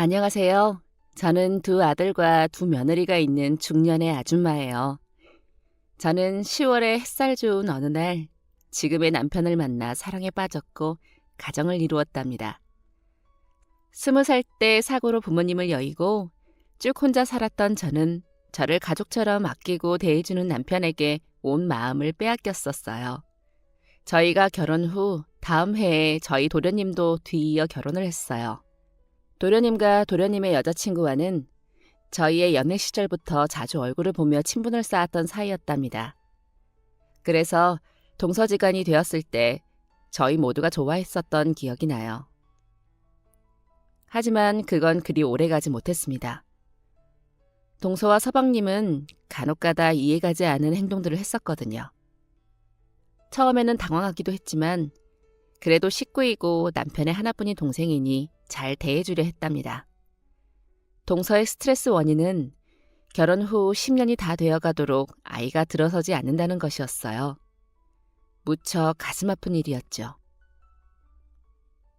안녕하세요. 저는 두 아들과 두 며느리가 있는 중년의 아줌마예요. 저는 10월에 햇살 좋은 어느 날 지금의 남편을 만나 사랑에 빠졌고 가정을 이루었답니다. 20살 때 사고로 부모님을 여의고 쭉 혼자 살았던 저는 저를 가족처럼 아끼고 대해주는 남편에게 온 마음을 빼앗겼었어요. 저희가 결혼 후 다음 해에 저희 도련님도 뒤이어 결혼을 했어요. 도련님과 도련님의 여자친구와는 저희의 연애 시절부터 자주 얼굴을 보며 친분을 쌓았던 사이였답니다. 그래서 동서지간이 되었을 때 저희 모두가 좋아했었던 기억이 나요. 하지만 그건 그리 오래가지 못했습니다. 동서와 서방님은 간혹가다 이해가지 않은 행동들을 했었거든요. 처음에는 당황하기도 했지만 그래도 식구이고 남편의 하나뿐인 동생이니 잘 대해주려 했답니다. 동서의 스트레스 원인은 결혼 후 10년이 다 되어가도록 아이가 들어서지 않는다는 것이었어요. 무척 가슴 아픈 일이었죠.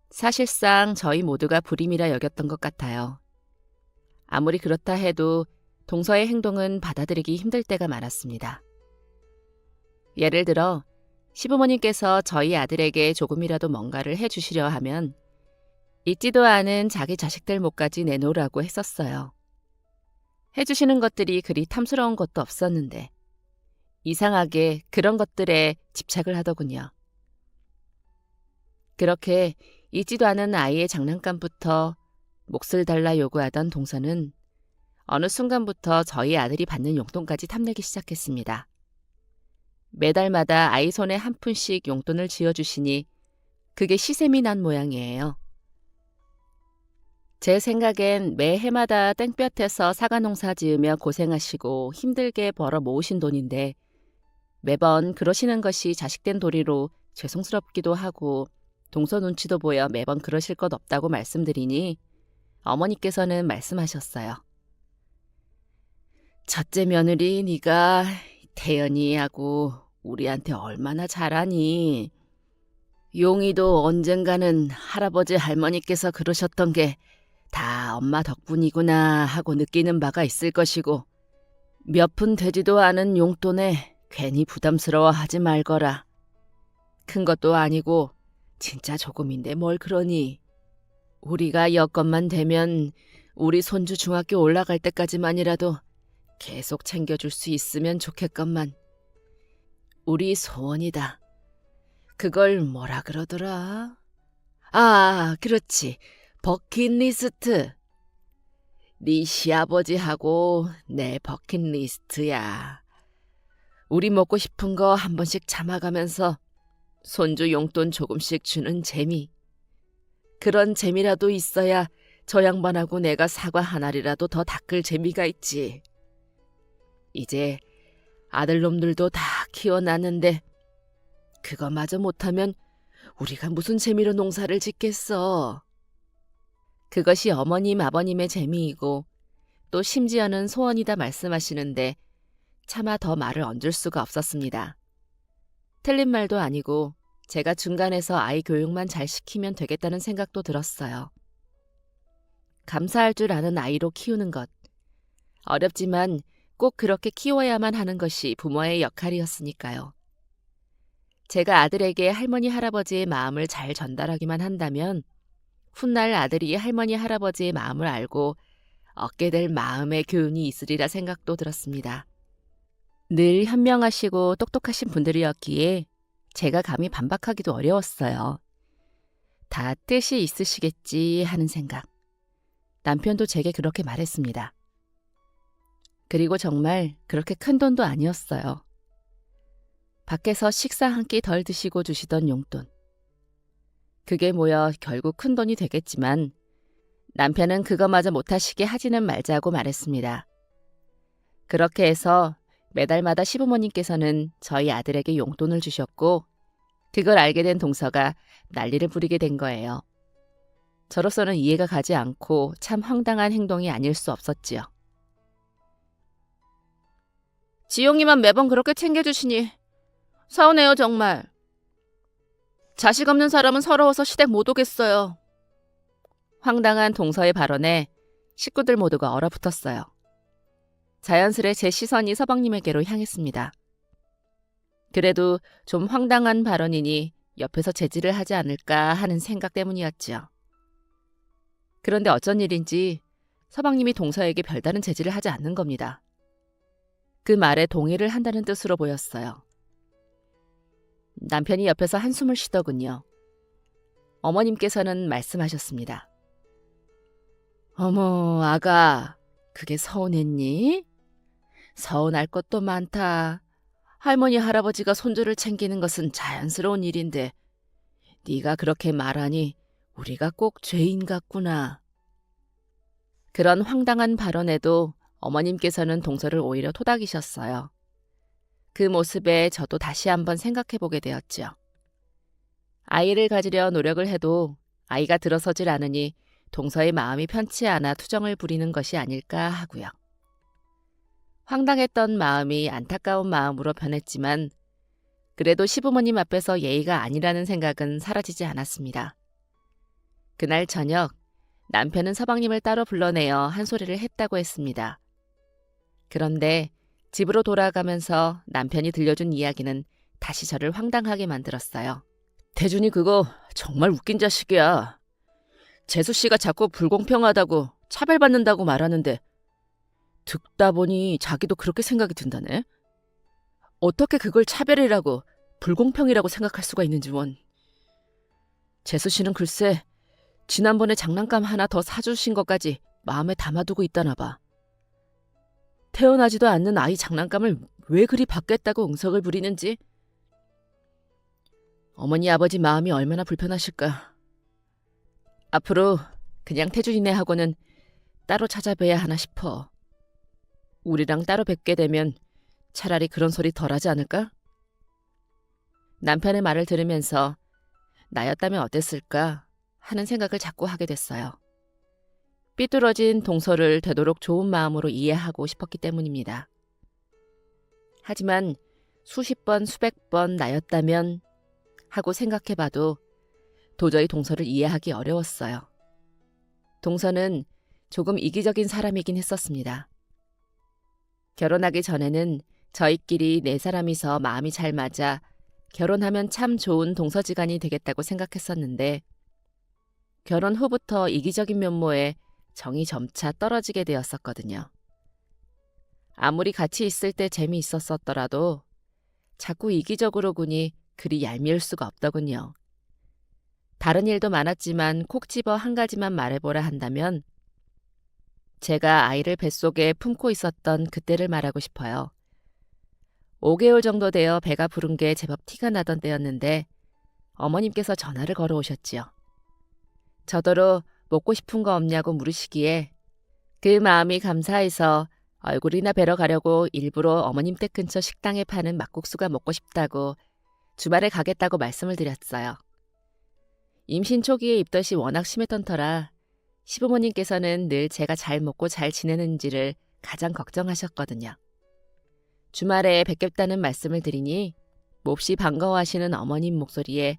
사실상 저희 모두가 불임이라 여겼던 것 같아요. 아무리 그렇다 해도 동서의 행동은 받아들이기 힘들 때가 많았습니다. 예를 들어 시부모님께서 저희 아들에게 조금이라도 뭔가를 해주시려 하면 있지도 않은 자기 자식들 몫까지 내놓으라고 했었어요. 해주시는 것들이 그리 탐스러운 것도 없었는데 이상하게 그런 것들에 집착을 하더군요. 그렇게 있지도 않은 아이의 장난감부터 몫을 달라 요구하던 동서는 어느 순간부터 저희 아들이 받는 용돈까지 탐내기 시작했습니다. 매달마다 아이 손에 한 푼씩 용돈을 쥐어주시니 그게 시샘이 난 모양이에요. 제 생각엔 매해마다 땡볕에서 사과 농사 지으며 고생하시고 힘들게 벌어 모으신 돈인데 매번 그러시는 것이 자식된 도리로 죄송스럽기도 하고 동서 눈치도 보여 매번 그러실 것 없다고 말씀드리니 어머니께서는 말씀하셨어요. 첫째 며느리 네가 태연이하고 우리한테 얼마나 잘하니. 용이도 언젠가는 할아버지 할머니께서 그러셨던 게 다 엄마 덕분이구나 하고 느끼는 바가 있을 것이고 몇 푼 되지도 않은 용돈에 괜히 부담스러워하지 말거라. 큰 것도 아니고 진짜 조금인데 뭘 그러니. 우리가 여건만 되면 우리 손주 중학교 올라갈 때까지만이라도 계속 챙겨줄 수 있으면 좋겠건만. 우리 소원이다. 그걸 뭐라 그러더라? 아, 그렇지. 버킷리스트. 네 시아버지하고 내 버킷리스트야. 우리 먹고 싶은 거 한 번씩 참아가면서 손주 용돈 조금씩 주는 재미. 그런 재미라도 있어야 저 양반하고 내가 사과 한 알이라도 더 닦을 재미가 있지. 이제 아들놈들도 다 키워놨는데 그거마저 못하면 우리가 무슨 재미로 농사를 짓겠어. 그것이 어머님 아버님의 재미이고 또 심지어는 소원이다 말씀하시는데 차마 더 말을 얹을 수가 없었습니다. 틀린 말도 아니고 제가 중간에서 아이 교육만 잘 시키면 되겠다는 생각도 들었어요. 감사할 줄 아는 아이로 키우는 것. 어렵지만 꼭 그렇게 키워야만 하는 것이 부모의 역할이었으니까요. 제가 아들에게 할머니 할아버지의 마음을 잘 전달하기만 한다면 훗날 아들이 할머니 할아버지의 마음을 알고 얻게 될 마음의 교훈이 있으리라 생각도 들었습니다. 늘 현명하시고 똑똑하신 분들이었기에 제가 감히 반박하기도 어려웠어요. 다 뜻이 있으시겠지 하는 생각. 남편도 제게 그렇게 말했습니다. 그리고 정말 그렇게 큰 돈도 아니었어요. 밖에서 식사 한 끼 덜 드시고 주시던 용돈. 그게 모여 결국 큰 돈이 되겠지만 남편은 그거마저 못하시게 하지는 말자고 말했습니다. 그렇게 해서 매달마다 시부모님께서는 저희 아들에게 용돈을 주셨고 그걸 알게 된 동서가 난리를 부리게 된 거예요. 저로서는 이해가 가지 않고 참 황당한 행동이 아닐 수 없었지요. 지용이만 매번 그렇게 챙겨주시니 서운해요 정말. 자식 없는 사람은 서러워서 시댁 못 오겠어요. 황당한 동서의 발언에 식구들 모두가 얼어붙었어요. 자연스레 제 시선이 서방님에게로 향했습니다. 그래도 좀 황당한 발언이니 옆에서 제지를 하지 않을까 하는 생각 때문이었지요. 그런데 어쩐 일인지 서방님이 동서에게 별다른 제지를 하지 않는 겁니다. 그 말에 동의를 한다는 뜻으로 보였어요. 남편이 옆에서 한숨을 쉬더군요. 어머님께서는 말씀하셨습니다. 어머, 아가, 그게 서운했니? 서운할 것도 많다. 할머니, 할아버지가 손주를 챙기는 것은 자연스러운 일인데 네가 그렇게 말하니 우리가 꼭 죄인 같구나. 그런 황당한 발언에도 어머님께서는 동서를 오히려 토닥이셨어요. 그 모습에 저도 다시 한번 생각해보게 되었죠. 아이를 가지려 노력을 해도 아이가 들어서질 않으니 동서의 마음이 편치 않아 투정을 부리는 것이 아닐까 하고요. 황당했던 마음이 안타까운 마음으로 변했지만 그래도 시부모님 앞에서 예의가 아니라는 생각은 사라지지 않았습니다. 그날 저녁 남편은 서방님을 따로 불러내어 한 소리를 했다고 했습니다. 그런데 집으로 돌아가면서 남편이 들려준 이야기는 다시 저를 황당하게 만들었어요. 태준이 그거 정말 웃긴 자식이야. 재수 씨가 자꾸 불공평하다고 차별받는다고 말하는데 듣다 보니 자기도 그렇게 생각이 든다네. 어떻게 그걸 차별이라고 불공평이라고 생각할 수가 있는지 원. 재수 씨는 글쎄 지난번에 장난감 하나 더 사주신 것까지 마음에 담아두고 있다나 봐. 태어나지도 않는 아이 장난감을 왜 그리 받겠다고 응석을 부리는지. 어머니 아버지 마음이 얼마나 불편하실까. 앞으로 그냥 태준이네하고는 따로 찾아뵈야 하나 싶어. 우리랑 따로 뵙게 되면 차라리 그런 소리 덜하지 않을까? 남편의 말을 들으면서 나였다면 어땠을까 하는 생각을 자꾸 하게 됐어요. 삐뚤어진 동서를 되도록 좋은 마음으로 이해하고 싶었기 때문입니다. 하지만 수십 번, 수백 번 나였다면 하고 생각해봐도 도저히 동서를 이해하기 어려웠어요. 동서는 조금 이기적인 사람이긴 했었습니다. 결혼하기 전에는 저희끼리 네 사람이서 마음이 잘 맞아 결혼하면 참 좋은 동서지간이 되겠다고 생각했었는데 결혼 후부터 이기적인 면모에 정이 점차 떨어지게 되었었거든요. 아무리 같이 있을 때 재미있었더라도 자꾸 이기적으로 구니 그리 얄미울 수가 없더군요. 다른 일도 많았지만 콕 집어 한 가지만 말해보라 한다면 제가 아이를 뱃속에 품고 있었던 그때를 말하고 싶어요. 5개월 정도 되어 배가 부른 게 제법 티가 나던 때였는데 어머님께서 전화를 걸어오셨지요. 저더러 먹고 싶은 거 없냐고 물으시기에 그 마음이 감사해서 얼굴이나 뵈러 가려고 일부러 어머님 댁 근처 식당에 파는 막국수가 먹고 싶다고 주말에 가겠다고 말씀을 드렸어요. 임신 초기에 입덧이 워낙 심했던 터라 시부모님께서는 늘 제가 잘 먹고 잘 지내는지를 가장 걱정하셨거든요. 주말에 뵙겠다는 말씀을 드리니 몹시 반가워하시는 어머님 목소리에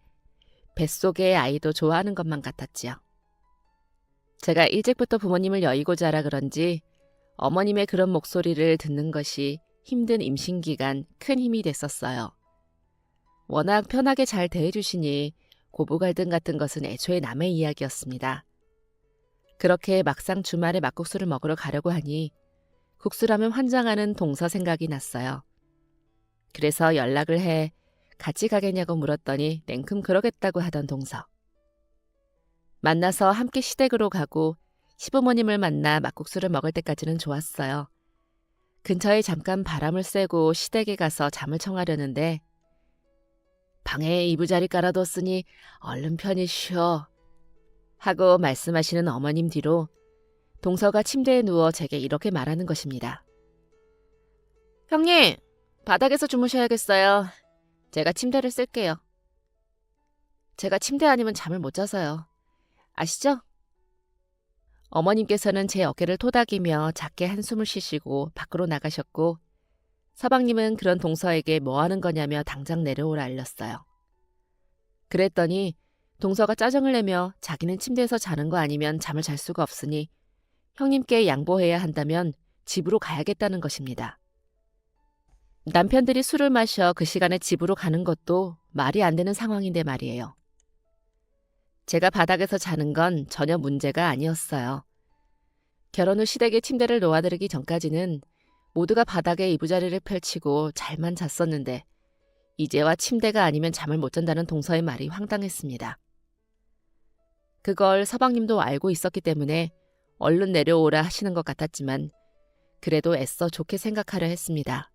뱃속의 아이도 좋아하는 것만 같았지요. 제가 일찍부터 부모님을 여의고자 하라 그런지 어머님의 그런 목소리를 듣는 것이 힘든 임신기간 큰 힘이 됐었어요. 워낙 편하게 잘 대해주시니 고부 갈등 같은 것은 애초에 남의 이야기였습니다. 그렇게 막상 주말에 막국수를 먹으러 가려고 하니 국수라면 환장하는 동서 생각이 났어요. 그래서 연락을 해 같이 가겠냐고 물었더니 냉큼 그러겠다고 하던 동서. 만나서 함께 시댁으로 가고 시부모님을 만나 막국수를 먹을 때까지는 좋았어요. 근처에 잠깐 바람을 쐬고 시댁에 가서 잠을 청하려는데 방에 이부자리 깔아뒀으니 얼른 편히 쉬어 하고 말씀하시는 어머님 뒤로 동서가 침대에 누워 제게 이렇게 말하는 것입니다. 형님, 바닥에서 주무셔야겠어요. 제가 침대를 쓸게요. 제가 침대 아니면 잠을 못 자서요. 아시죠? 어머님께서는 제 어깨를 토닥이며 작게 한숨을 쉬시고 밖으로 나가셨고 서방님은 그런 동서에게 뭐 하는 거냐며 당장 내려오라 알렸어요. 그랬더니 동서가 짜증을 내며 자기는 침대에서 자는 거 아니면 잠을 잘 수가 없으니 형님께 양보해야 한다면 집으로 가야겠다는 것입니다. 남편들이 술을 마셔 그 시간에 집으로 가는 것도 말이 안 되는 상황인데 말이에요. 제가 바닥에서 자는 건 전혀 문제가 아니었어요. 결혼 후 시댁에 침대를 놓아드리기 전까지는 모두가 바닥에 이부자리를 펼치고 잘만 잤었는데 이제와 침대가 아니면 잠을 못 잔다는 동서의 말이 황당했습니다. 그걸 서방님도 알고 있었기 때문에 얼른 내려오라 하시는 것 같았지만 그래도 애써 좋게 생각하려 했습니다.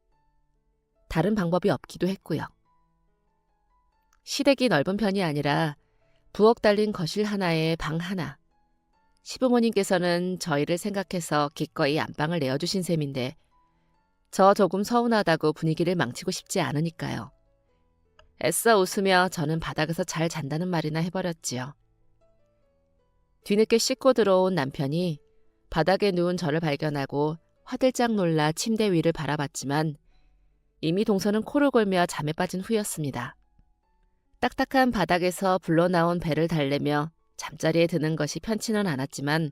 다른 방법이 없기도 했고요. 시댁이 넓은 편이 아니라 부엌 달린 거실 하나에 방 하나. 시부모님께서는 저희를 생각해서 기꺼이 안방을 내어주신 셈인데 저 조금 서운하다고 분위기를 망치고 싶지 않으니까요. 애써 웃으며 저는 바닥에서 잘 잔다는 말이나 해버렸지요. 뒤늦게 씻고 들어온 남편이 바닥에 누운 저를 발견하고 화들짝 놀라 침대 위를 바라봤지만 이미 동서는 코를 골며 잠에 빠진 후였습니다. 딱딱한 바닥에서 불러나온 배를 달래며 잠자리에 드는 것이 편치는 않았지만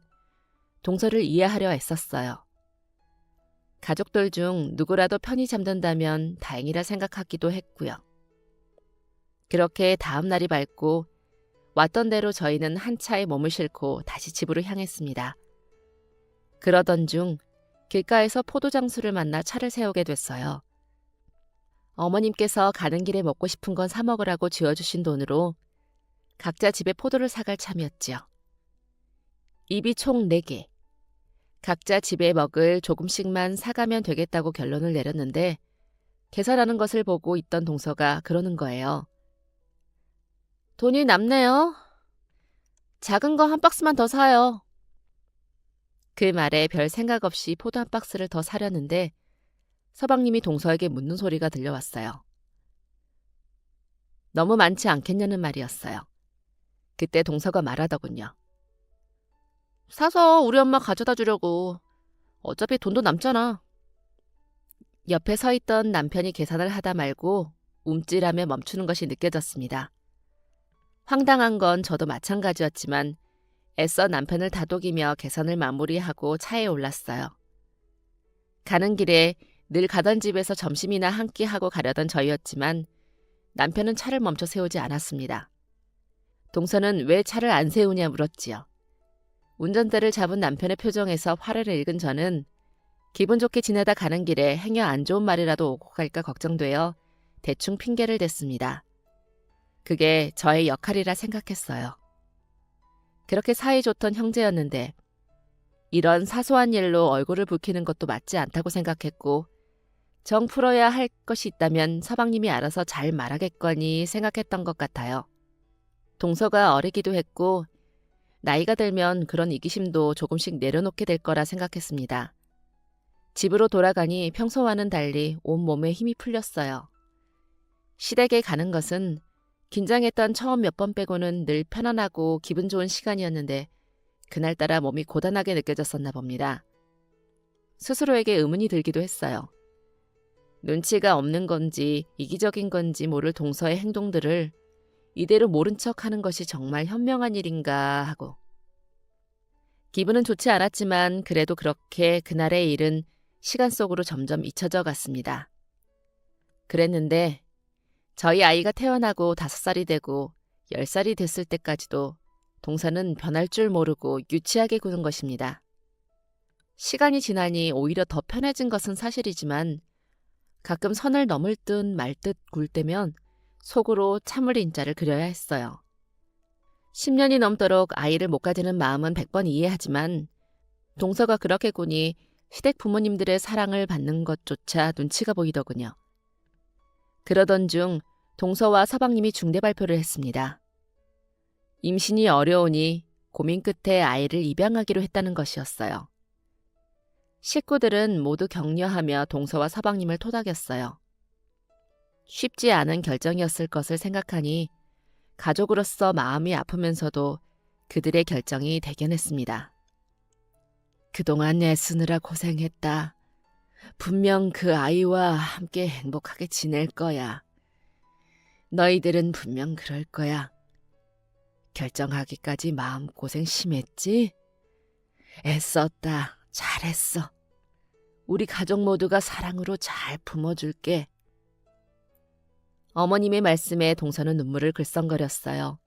동서를 이해하려 애썼어요. 가족들 중 누구라도 편히 잠든다면 다행이라 생각하기도 했고요. 그렇게 다음 날이 밝고 왔던 대로 저희는 한 차에 몸을 싣고 다시 집으로 향했습니다. 그러던 중 길가에서 포도장수를 만나 차를 세우게 됐어요. 어머님께서 가는 길에 먹고 싶은 건 사 먹으라고 쥐어주신 돈으로 각자 집에 포도를 사갈 참이었지요. 입이 총 4개. 각자 집에 먹을 조금씩만 사가면 되겠다고 결론을 내렸는데 계산하는 것을 보고 있던 동서가 그러는 거예요. 돈이 남네요. 작은 거 한 박스만 더 사요. 그 말에 별 생각 없이 포도 한 박스를 더 사려는데 서방님이 동서에게 묻는 소리가 들려왔어요. 너무 많지 않겠냐는 말이었어요. 그때 동서가 말하더군요. 사서 우리 엄마 가져다 주려고. 어차피 돈도 남잖아. 옆에 서 있던 남편이 계산을 하다 말고 움찔하며 멈추는 것이 느껴졌습니다. 황당한 건 저도 마찬가지였지만 애써 남편을 다독이며 계산을 마무리하고 차에 올랐어요. 가는 길에 늘 가던 집에서 점심이나 한 끼 하고 가려던 저희였지만 남편은 차를 멈춰 세우지 않았습니다. 동서는 왜 차를 안 세우냐 물었지요. 운전대를 잡은 남편의 표정에서 화를 읽은 저는 기분 좋게 지내다 가는 길에 행여 안 좋은 말이라도 오고 갈까 걱정되어 대충 핑계를 댔습니다. 그게 저의 역할이라 생각했어요. 그렇게 사이 좋던 형제였는데 이런 사소한 일로 얼굴을 붉히는 것도 맞지 않다고 생각했고 정 풀어야 할 것이 있다면 서방님이 알아서 잘 말하겠거니 생각했던 것 같아요. 동서가 어리기도 했고 나이가 들면 그런 이기심도 조금씩 내려놓게 될 거라 생각했습니다. 집으로 돌아가니 평소와는 달리 온몸에 힘이 풀렸어요. 시댁에 가는 것은 긴장했던 처음 몇 번 빼고는 늘 편안하고 기분 좋은 시간이었는데 그날따라 몸이 고단하게 느껴졌었나 봅니다. 스스로에게 의문이 들기도 했어요. 눈치가 없는 건지 이기적인 건지 모를 동서의 행동들을 이대로 모른 척하는 것이 정말 현명한 일인가 하고. 기분은 좋지 않았지만 그래도 그렇게 그날의 일은 시간 속으로 점점 잊혀져 갔습니다. 그랬는데 저희 아이가 태어나고 5살이 되고 10살이 됐을 때까지도 동서는 변할 줄 모르고 유치하게 구는 것입니다. 시간이 지나니 오히려 더 편해진 것은 사실이지만 가끔 선을 넘을 듯 말 듯 굴 때면 속으로 참을 인자를 그려야 했어요. 10년이 넘도록 아이를 못 가지는 마음은 100번 이해하지만 동서가 그렇게 구니 시댁 부모님들의 사랑을 받는 것조차 눈치가 보이더군요. 그러던 중 동서와 서방님이 중대 발표를 했습니다. 임신이 어려우니 고민 끝에 아이를 입양하기로 했다는 것이었어요. 식구들은 모두 격려하며 동서와 서방님을 토닥였어요. 쉽지 않은 결정이었을 것을 생각하니 가족으로서 마음이 아프면서도 그들의 결정이 대견했습니다. 그동안 애쓰느라 고생했다. 분명 그 아이와 함께 행복하게 지낼 거야. 너희들은 분명 그럴 거야. 결정하기까지 마음고생 심했지? 애썼다. 잘했어. 우리 가족 모두가 사랑으로 잘 품어줄게. 어머님의 말씀에 동서는 눈물을 글썽거렸어요.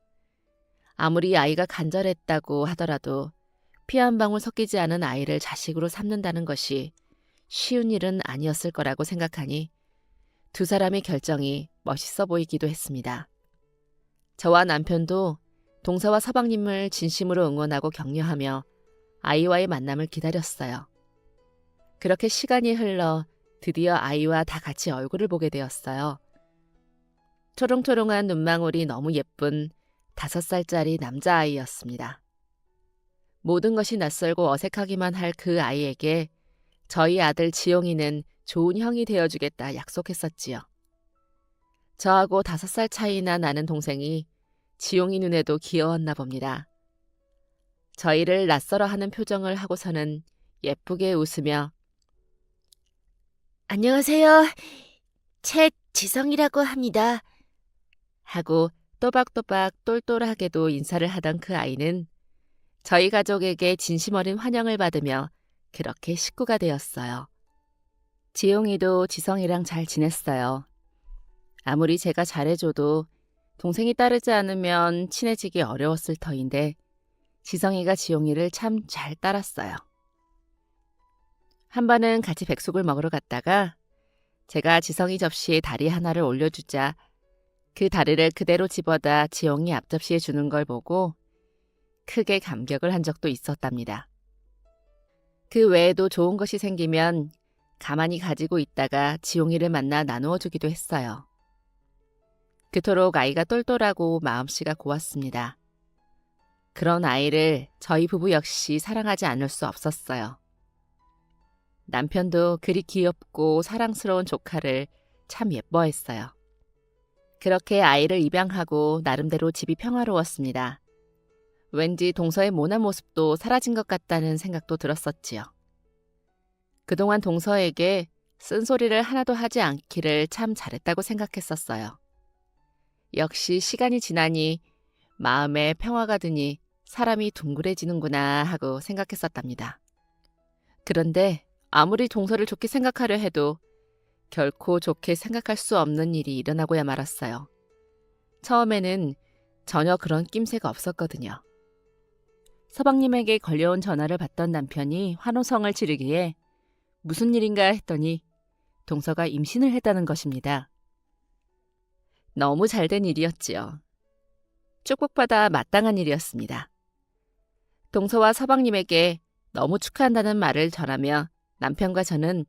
아무리 아이가 간절했다고 하더라도 피 한 방울 섞이지 않은 아이를 자식으로 삼는다는 것이 쉬운 일은 아니었을 거라고 생각하니 두 사람의 결정이 멋있어 보이기도 했습니다. 저와 남편도 동서와 서방님을 진심으로 응원하고 격려하며 아이와의 만남을 기다렸어요. 그렇게 시간이 흘러 드디어 아이와 다 같이 얼굴을 보게 되었어요. 초롱초롱한 눈망울이 너무 예쁜 5살짜리 남자아이였습니다. 모든 것이 낯설고 어색하기만 할 그 아이에게 저희 아들 지용이는 좋은 형이 되어주겠다 약속했었지요. 저하고 5살 차이나 나는 동생이 지용이 눈에도 귀여웠나 봅니다. 저희를 낯설어하는 표정을 하고서는 예쁘게 웃으며 안녕하세요. 최지성이라고 합니다. 하고 또박또박 똘똘하게도 인사를 하던 그 아이는 저희 가족에게 진심 어린 환영을 받으며 그렇게 식구가 되었어요. 지용이도 지성이랑 잘 지냈어요. 아무리 제가 잘해줘도 동생이 따르지 않으면 친해지기 어려웠을 터인데 지성이가 지용이를 참 잘 따랐어요. 한 번은 같이 백숙을 먹으러 갔다가 제가 지성이 접시에 다리 하나를 올려주자 그 다리를 그대로 집어다 지용이 앞접시에 주는 걸 보고 크게 감격을 한 적도 있었답니다. 그 외에도 좋은 것이 생기면 가만히 가지고 있다가 지용이를 만나 나누어 주기도 했어요. 그토록 아이가 똘똘하고 마음씨가 고왔습니다. 그런 아이를 저희 부부 역시 사랑하지 않을 수 없었어요. 남편도 그리 귀엽고 사랑스러운 조카를 참 예뻐했어요. 그렇게 아이를 입양하고 나름대로 집이 평화로웠습니다. 왠지 동서의 모난 모습도 사라진 것 같다는 생각도 들었었지요. 그동안 동서에게 쓴소리를 하나도 하지 않기를 참 잘했다고 생각했었어요. 역시 시간이 지나니 마음에 평화가 드니 사람이 둥그레지는구나 하고 생각했었답니다. 그런데 아무리 동서를 좋게 생각하려 해도 결코 좋게 생각할 수 없는 일이 일어나고야 말았어요. 처음에는 전혀 그런 낌새가 없었거든요. 서방님에게 걸려온 전화를 받던 남편이 환호성을 지르기에 무슨 일인가 했더니 동서가 임신을 했다는 것입니다. 너무 잘된 일이었지요. 축복받아 마땅한 일이었습니다. 동서와 서방님에게 너무 축하한다는 말을 전하며 남편과 저는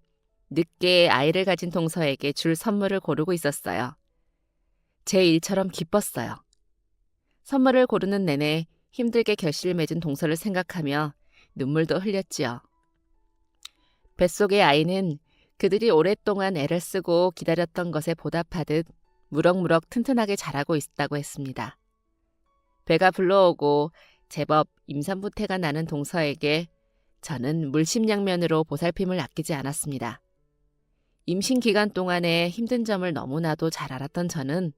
늦게 아이를 가진 동서에게 줄 선물을 고르고 있었어요. 제 일처럼 기뻤어요. 선물을 고르는 내내 힘들게 결실을 맺은 동서를 생각하며 눈물도 흘렸지요. 뱃속의 아이는 그들이 오랫동안 애를 쓰고 기다렸던 것에 보답하듯 무럭무럭 튼튼하게 자라고 있다고 했습니다. 배가 불러오고 제법 임산부태가 나는 동서에게 저는 물심양면으로 보살핌을 아끼지 않았습니다. 임신 기간 동안의 힘든 점을 너무나도 잘 알았던 저는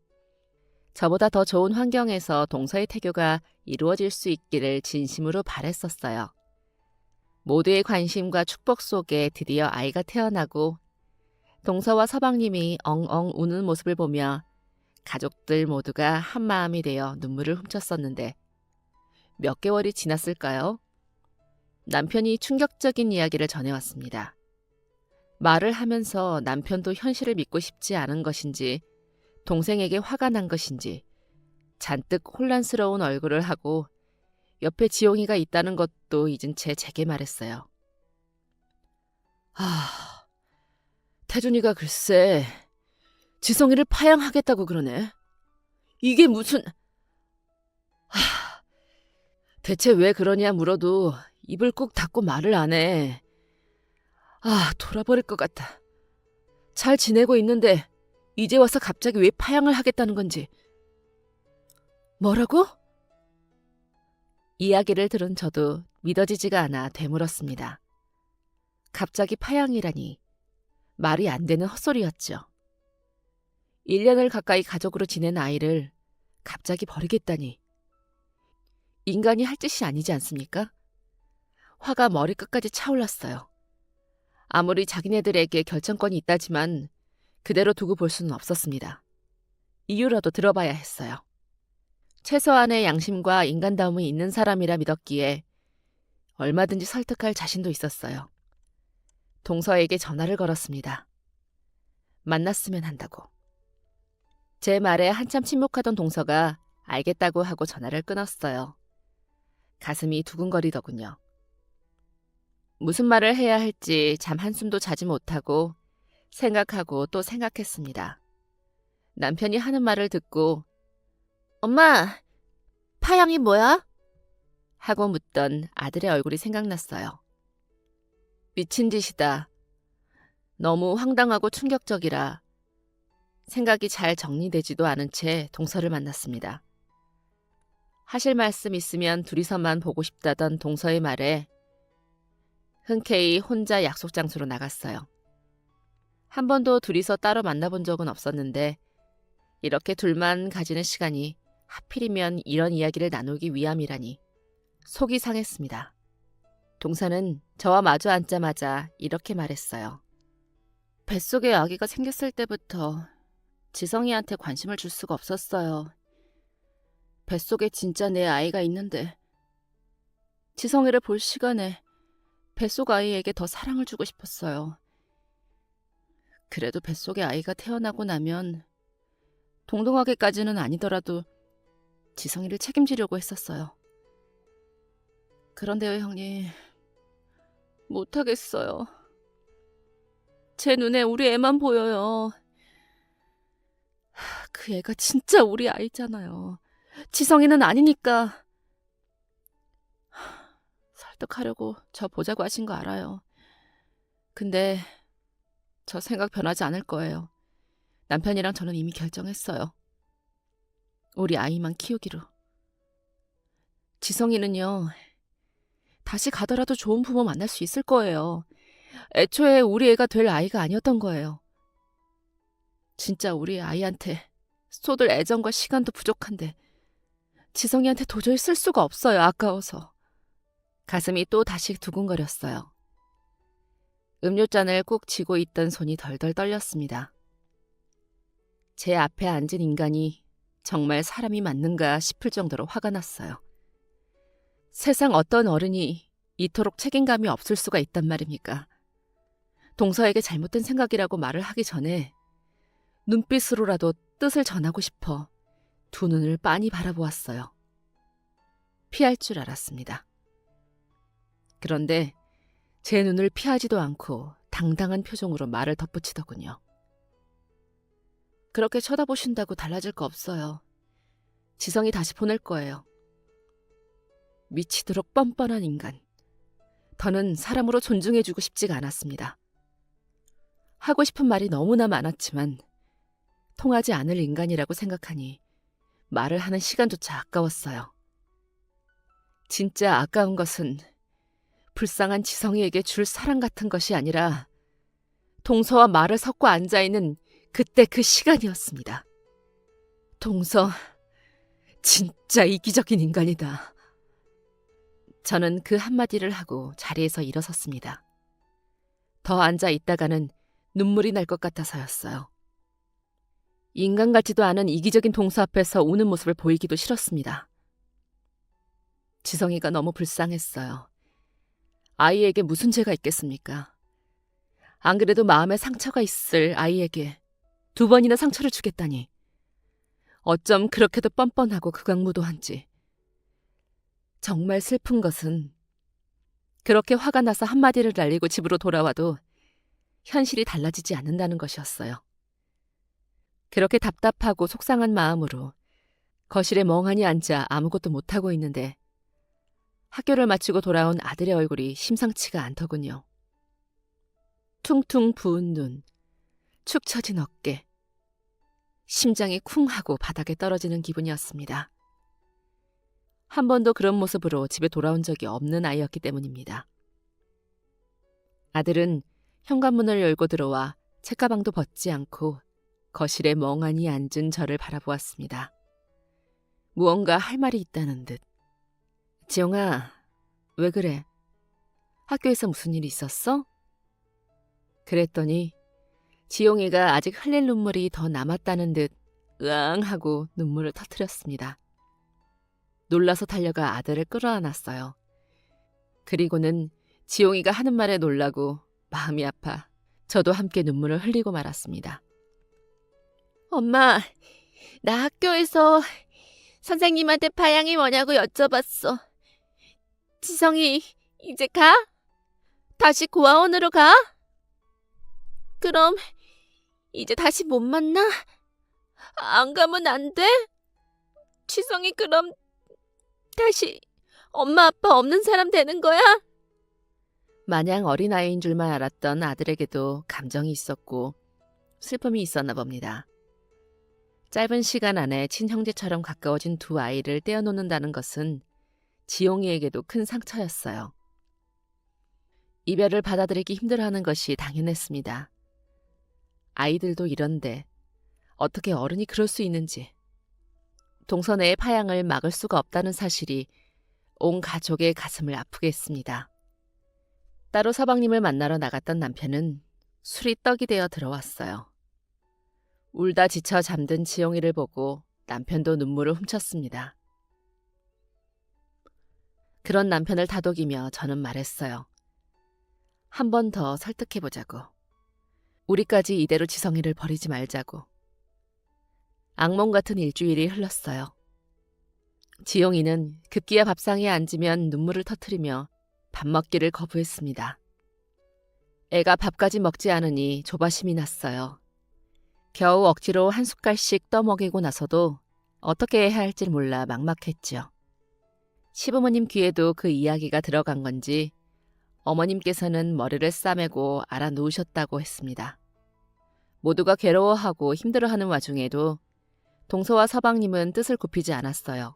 저보다 더 좋은 환경에서 동서의 태교가 이루어질 수 있기를 진심으로 바랬었어요. 모두의 관심과 축복 속에 드디어 아이가 태어나고 동서와 서방님이 엉엉 우는 모습을 보며 가족들 모두가 한마음이 되어 눈물을 훔쳤었는데 몇 개월이 지났을까요? 남편이 충격적인 이야기를 전해왔습니다. 말을 하면서 남편도 현실을 믿고 싶지 않은 것인지 동생에게 화가 난 것인지 잔뜩 혼란스러운 얼굴을 하고 옆에 지용이가 있다는 것도 잊은 채 제게 말했어요. 태준이가 글쎄 지성이를 파양하겠다고 그러네. 이게 무슨... 대체 왜 그러냐 물어도 입을 꾹 닫고 말을 안 해. 돌아버릴 것 같아. 잘 지내고 있는데 이제 와서 갑자기 왜 파양을 하겠다는 건지. 뭐라고? 이야기를 들은 저도 믿어지지가 않아 되물었습니다. 갑자기 파양이라니 말이 안 되는 헛소리였죠. 1년을 가까이 가족으로 지낸 아이를 갑자기 버리겠다니. 인간이 할 짓이 아니지 않습니까? 화가 머리끝까지 차올랐어요. 아무리 자기네들에게 결정권이 있다지만 그대로 두고 볼 수는 없었습니다. 이유라도 들어봐야 했어요. 최소한의 양심과 인간다움이 있는 사람이라 믿었기에 얼마든지 설득할 자신도 있었어요. 동서에게 전화를 걸었습니다. 만났으면 한다고. 제 말에 한참 침묵하던 동서가 알겠다고 하고 전화를 끊었어요. 가슴이 두근거리더군요. 무슨 말을 해야 할지 잠 한숨도 자지 못하고 생각하고 또 생각했습니다. 남편이 하는 말을 듣고 엄마, 파양이 뭐야? 하고 묻던 아들의 얼굴이 생각났어요. 미친 짓이다. 너무 황당하고 충격적이라 생각이 잘 정리되지도 않은 채 동서를 만났습니다. 하실 말씀 있으면 둘이서만 보고 싶다던 동서의 말에 흔쾌히 혼자 약속 장소로 나갔어요. 한 번도 둘이서 따로 만나본 적은 없었는데 이렇게 둘만 가지는 시간이 하필이면 이런 이야기를 나누기 위함이라니 속이 상했습니다. 동서는 저와 마주 앉자마자 이렇게 말했어요. 뱃속에 아기가 생겼을 때부터 지성이한테 관심을 줄 수가 없었어요. 뱃속에 진짜 내 아이가 있는데 지성이를 볼 시간에 뱃속 아이에게 더 사랑을 주고 싶었어요. 그래도 뱃속에 아이가 태어나고 나면 동등하게까지는 아니더라도 지성이를 책임지려고 했었어요. 그런데요, 형님. 못하겠어요. 제 눈에 우리 애만 보여요. 그 애가 진짜 우리 아이잖아요. 지성이는 아니니까. 설득하려고 저 보자고 하신 거 알아요. 근데 저 생각 변하지 않을 거예요. 남편이랑 저는 이미 결정했어요. 우리 아이만 키우기로. 지성이는요. 다시 가더라도 좋은 부모 만날 수 있을 거예요. 애초에 우리 애가 될 아이가 아니었던 거예요. 진짜 우리 아이한테 쏟을 애정과 시간도 부족한데 지성이한테 도저히 쓸 수가 없어요. 아까워서. 가슴이 또 다시 두근거렸어요. 음료잔을 꾹 쥐고 있던 손이 덜덜 떨렸습니다. 제 앞에 앉은 인간이 정말 사람이 맞는가 싶을 정도로 화가 났어요. 세상 어떤 어른이 이토록 책임감이 없을 수가 있단 말입니까? 동서에게 잘못된 생각이라고 말을 하기 전에 눈빛으로라도 뜻을 전하고 싶어 두 눈을 빤히 바라보았어요. 피할 줄 알았습니다. 그런데 제 눈을 피하지도 않고 당당한 표정으로 말을 덧붙이더군요. 그렇게 쳐다보신다고 달라질 거 없어요. 지성이 다시 보낼 거예요. 미치도록 뻔뻔한 인간. 더는 사람으로 존중해주고 싶지가 않았습니다. 하고 싶은 말이 너무나 많았지만 통하지 않을 인간이라고 생각하니 말을 하는 시간조차 아까웠어요. 진짜 아까운 것은 불쌍한 지성이에게 줄 사랑 같은 것이 아니라 동서와 말을 섞고 앉아있는 그때 그 시간이었습니다. 동서, 진짜 이기적인 인간이다. 저는 그 한마디를 하고 자리에서 일어섰습니다. 더 앉아 있다가는 눈물이 날 것 같아서였어요. 인간 같지도 않은 이기적인 동서 앞에서 우는 모습을 보이기도 싫었습니다. 지성이가 너무 불쌍했어요. 아이에게 무슨 죄가 있겠습니까? 안 그래도 마음에 상처가 있을 아이에게 2번이나 상처를 주겠다니. 어쩜 그렇게도 뻔뻔하고 극악무도한지. 정말 슬픈 것은 그렇게 화가 나서 한마디를 날리고 집으로 돌아와도 현실이 달라지지 않는다는 것이었어요. 그렇게 답답하고 속상한 마음으로 거실에 멍하니 앉아 아무것도 못하고 있는데 학교를 마치고 돌아온 아들의 얼굴이 심상치가 않더군요. 퉁퉁 부은 눈, 축 처진 어깨, 심장이 쿵 하고 바닥에 떨어지는 기분이었습니다. 한 번도 그런 모습으로 집에 돌아온 적이 없는 아이였기 때문입니다. 아들은 현관문을 열고 들어와 책가방도 벗지 않고 거실에 멍하니 앉은 저를 바라보았습니다. 무언가 할 말이 있다는 듯. 지용아, 왜 그래? 학교에서 무슨 일 있었어? 그랬더니 지용이가 아직 흘릴 눈물이 더 남았다는 듯 으앙 하고 눈물을 터뜨렸습니다. 놀라서 달려가 아들을 끌어안았어요. 그리고는 지용이가 하는 말에 놀라고 마음이 아파 저도 함께 눈물을 흘리고 말았습니다. 엄마, 나 학교에서 선생님한테 파양이 뭐냐고 여쭤봤어. 지성이 이제 가? 다시 고아원으로 가? 그럼 이제 다시 못 만나? 안 가면 안 돼? 지성이 그럼 다시 엄마 아빠 없는 사람 되는 거야? 마냥 어린아이인 줄만 알았던 아들에게도 감정이 있었고 슬픔이 있었나 봅니다. 짧은 시간 안에 친형제처럼 가까워진 두 아이를 떼어놓는다는 것은 지용이에게도 큰 상처였어요. 이별을 받아들이기 힘들어하는 것이 당연했습니다. 아이들도 이런데 어떻게 어른이 그럴 수 있는지. 동서내의 파양을 막을 수가 없다는 사실이 온 가족의 가슴을 아프게 했습니다. 따로 서방님을 만나러 나갔던 남편은 술이 떡이 되어 들어왔어요. 울다 지쳐 잠든 지용이를 보고 남편도 눈물을 훔쳤습니다. 그런 남편을 다독이며 저는 말했어요. 한 번 더 설득해보자고. 우리까지 이대로 지성이를 버리지 말자고. 악몽 같은 일주일이 흘렀어요. 지용이는 급기야 밥상에 앉으면 눈물을 터뜨리며 밥 먹기를 거부했습니다. 애가 밥까지 먹지 않으니 조바심이 났어요. 겨우 억지로 한 숟갈씩 떠먹이고 나서도 어떻게 해야 할지 몰라 막막했죠. 시부모님 귀에도 그 이야기가 들어간 건지 어머님께서는 머리를 싸매고 알아누우셨다고 했습니다. 모두가 괴로워하고 힘들어하는 와중에도 동서와 서방님은 뜻을 굽히지 않았어요.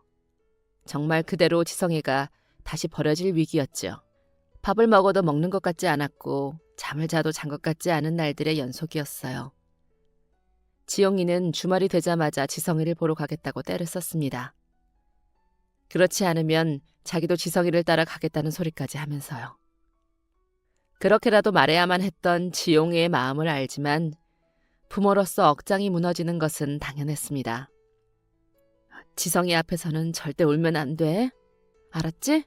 정말 그대로 지성이가 다시 버려질 위기였죠. 밥을 먹어도 먹는 것 같지 않았고 잠을 자도 잔 것 같지 않은 날들의 연속이었어요. 지용이는 주말이 되자마자 지성이를 보러 가겠다고 떼를 썼습니다. 그렇지 않으면 자기도 지성이를 따라 가겠다는 소리까지 하면서요. 그렇게라도 말해야만 했던 지용이의 마음을 알지만 부모로서 억장이 무너지는 것은 당연했습니다. 지성이 앞에서는 절대 울면 안 돼. 알았지?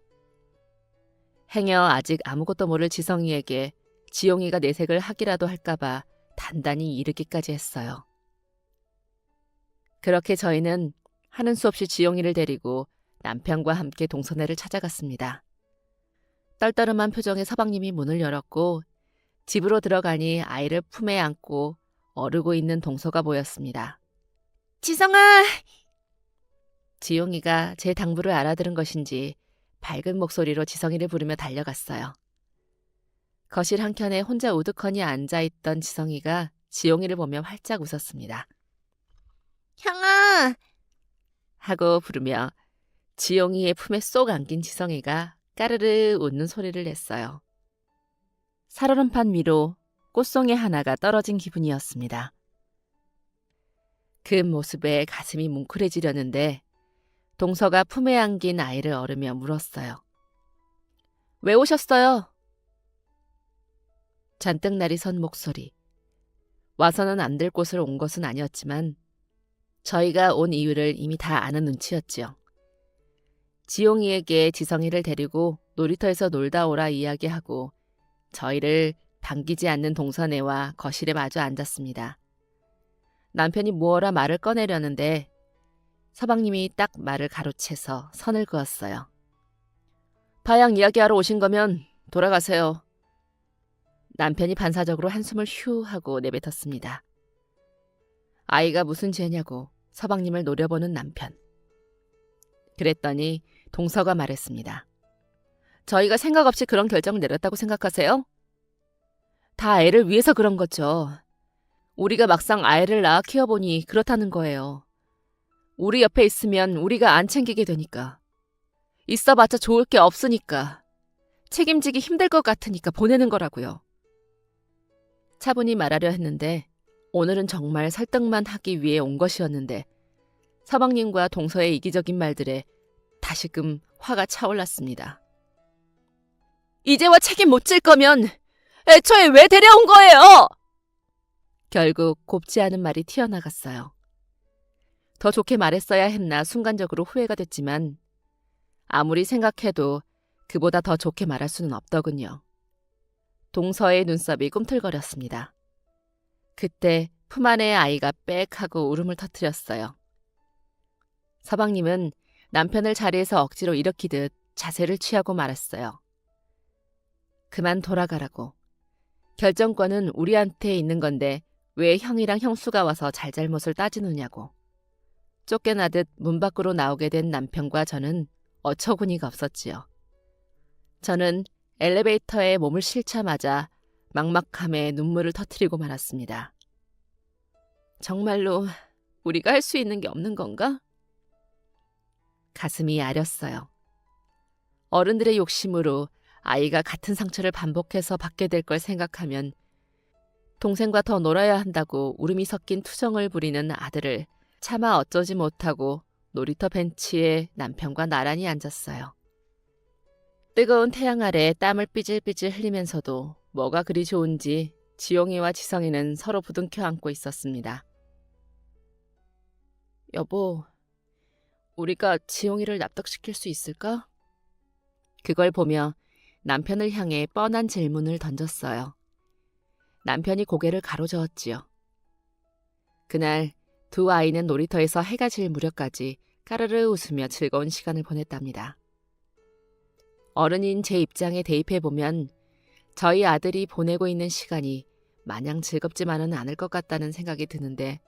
행여 아직 아무것도 모를 지성이에게 지용이가 내색을 하기라도 할까봐 단단히 이르기까지 했어요. 그렇게 저희는 하는 수 없이 지용이를 데리고 남편과 함께 동서내를 찾아갔습니다. 떨떠름한 표정의 서방님이 문을 열었고 집으로 들어가니 아이를 품에 안고 어르고 있는 동서가 보였습니다. 지성아! 지용이가 제 당부를 알아들은 것인지 밝은 목소리로 지성이를 부르며 달려갔어요. 거실 한켠에 혼자 우두커니 앉아있던 지성이가 지용이를 보며 활짝 웃었습니다. 형아! 하고 부르며 지용이의 품에 쏙 안긴 지성이가 까르르 웃는 소리를 냈어요. 살얼음판 위로 꽃송이 하나가 떨어진 기분이었습니다. 그 모습에 가슴이 뭉클해지려는데 동서가 품에 안긴 아이를 어르며 물었어요. 왜 오셨어요? 잔뜩 날이 선 목소리. 와서는 안 될 곳을 온 것은 아니었지만 저희가 온 이유를 이미 다 아는 눈치였지요. 지용이에게 지성이를 데리고 놀이터에서 놀다 오라 이야기하고 저희를 반기지 않는 동서내와 거실에 마주 앉았습니다. 남편이 무어라 말을 꺼내려는데 서방님이 딱 말을 가로채서 선을 그었어요. 파양 이야기하러 오신 거면 돌아가세요. 남편이 반사적으로 한숨을 휴 하고 내뱉었습니다. 아이가 무슨 죄냐고 서방님을 노려보는 남편. 그랬더니 동서가 말했습니다. 저희가 생각 없이 그런 결정을 내렸다고 생각하세요? 다 애를 위해서 그런 거죠. 우리가 막상 아이를 낳아 키워보니 그렇다는 거예요. 우리 옆에 있으면 우리가 안 챙기게 되니까. 있어봤자 좋을 게 없으니까. 책임지기 힘들 것 같으니까 보내는 거라고요. 차분히 말하려 했는데 오늘은 정말 설득만 하기 위해 온 것이었는데 서방님과 동서의 이기적인 말들에 다시금 화가 차올랐습니다. 이제와 책임 못 질 거면 애초에 왜 데려온 거예요? 결국 곱지 않은 말이 튀어나갔어요. 더 좋게 말했어야 했나 순간적으로 후회가 됐지만 아무리 생각해도 그보다 더 좋게 말할 수는 없더군요. 동서의 눈썹이 꿈틀거렸습니다. 그때 품 안의 아이가 빽 하고 울음을 터뜨렸어요. 서방님은 남편을 자리에서 억지로 일으키듯 자세를 취하고 말았어요. 그만 돌아가라고. 결정권은 우리한테 있는 건데 왜 형이랑 형수가 와서 잘잘못을 따지느냐고. 쫓겨나듯 문 밖으로 나오게 된 남편과 저는 어처구니가 없었지요. 저는 엘리베이터에 몸을 실자마자 막막함에 눈물을 터뜨리고 말았습니다. 정말로 우리가 할 수 있는 게 없는 건가? 가슴이 아렸어요. 어른들의 욕심으로 아이가 같은 상처를 반복해서 받게 될 걸 생각하면 동생과 더 놀아야 한다고 울음이 섞인 투정을 부리는 아들을 차마 어쩌지 못하고 놀이터 벤치에 남편과 나란히 앉았어요. 뜨거운 태양 아래 땀을 삐질삐질 흘리면서도 뭐가 그리 좋은지 지용이와 지성이는 서로 부둥켜 안고 있었습니다. 여보, 우리가 지용이를 납득시킬 수 있을까? 그걸 보며 남편을 향해 뻔한 질문을 던졌어요. 남편이 고개를 가로저었지요. 그날 두 아이는 놀이터에서 해가 질 무렵까지 까르르 웃으며 즐거운 시간을 보냈답니다. 어른인 제 입장에 대입해보면 저희 아들이 보내고 있는 시간이 마냥 즐겁지만은 않을 것 같다는 생각이 드는데